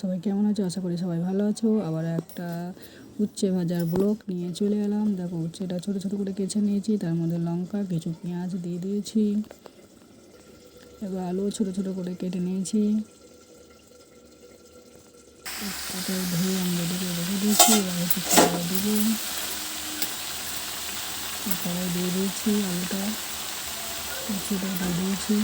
সবাই কেমন আছো? আশা করি সবাই ভালো আছো। আবার একটা উচ্ছে ভাজার ব্লগ নিয়ে চলে এলাম। দেখো উচ্ছেটা ছোটো ছোটো করে কেচে নিয়েছি, তার মধ্যে লঙ্কা কিছু পেঁয়াজ দিয়ে দিয়েছি। এবার আলু ছোটো ছোটো করে কেটে নিয়েছি, ওটা ধুয়ে আমি রেডি করে রেখে দিয়েছি। এবার হচ্ছে কড়াই দেবো, কড়াই দিয়ে দিয়েছি, আলুটা উচ্ছেটা দিয়ে দিয়েছি।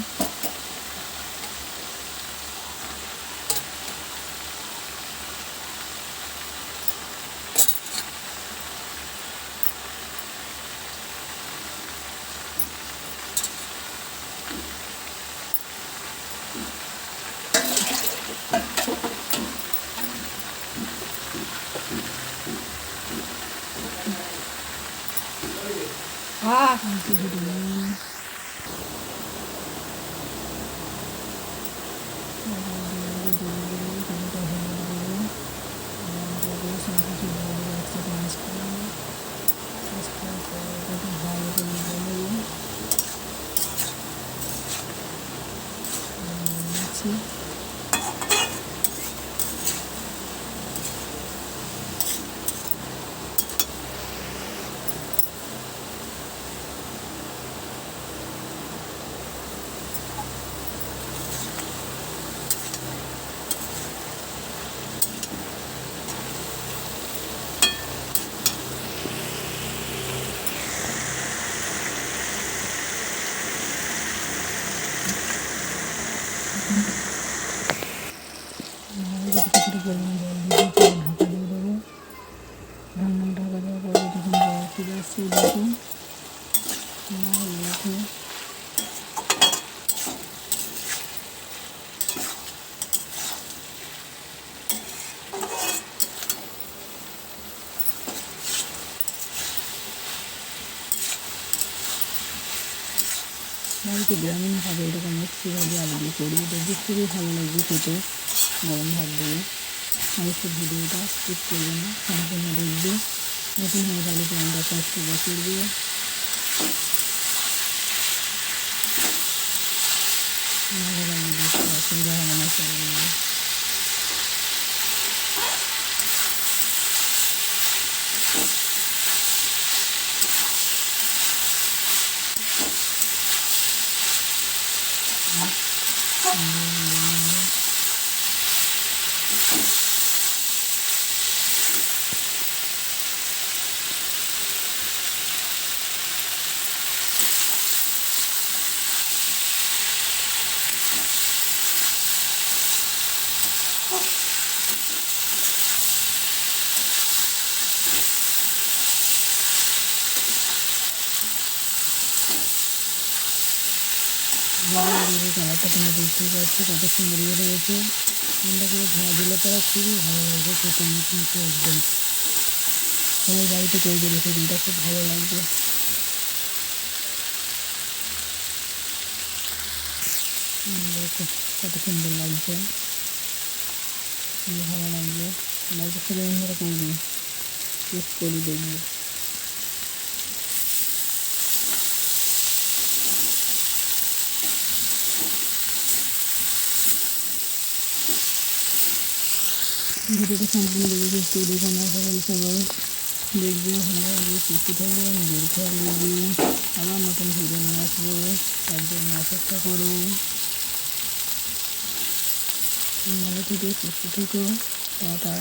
পরিমাণ জল দিয়ে ঢাকা দিয়ে দেবো। ঢাকা দেওয়ার পরে যখন জল ফিরে আসছে দেখো উঠে বাড়িতে গ্রামীণভাবে এরকম মিক্সি ভাজি আলু দিয়ে করি, দেখি খুবই ভালো লাগবে খেতে গরম ভাত দিয়ে। অবশ্যই ভিডিওটা স্কিপ করবে না, সম্পূর্ণ দেখবে। নতুন হয়ে গেলে চ্যানেলটা সাবস্ক্রাইব করবে। ভালো লাগবে, দেখতে অসুবিধা হবে না সবাই। কালারটা তোমরা দেখতেই পাচ্ছ কত সুন্দর হয়ে গেছে। ঠান্ডা করে ধোয়া দিলে পরে খুবই ভালো লাগবে খেতে, মুখে একদম। সবাই বাড়িতে করবে রেসিপিটা, খুব ভালো লাগবে। দেখো কত সুন্দর লাগছে, ভালো লাগবে। বাড়িতে সবাই আমরা করবি, টেস্ট করি দেখবো। ভিডিওটা সম্পূর্ণ দেখে একটু দেখুন, আশা করি সবাই দেখবে, ভালো লাগবে, সুস্থ থাকবে, নিজের খেয়াল রাখবে। আবার নতুন ভিডিও নিয়ে আসবো, তার জন্য অপেক্ষা করো। ভালো থেকে সুস্থ থেকো, টাটা।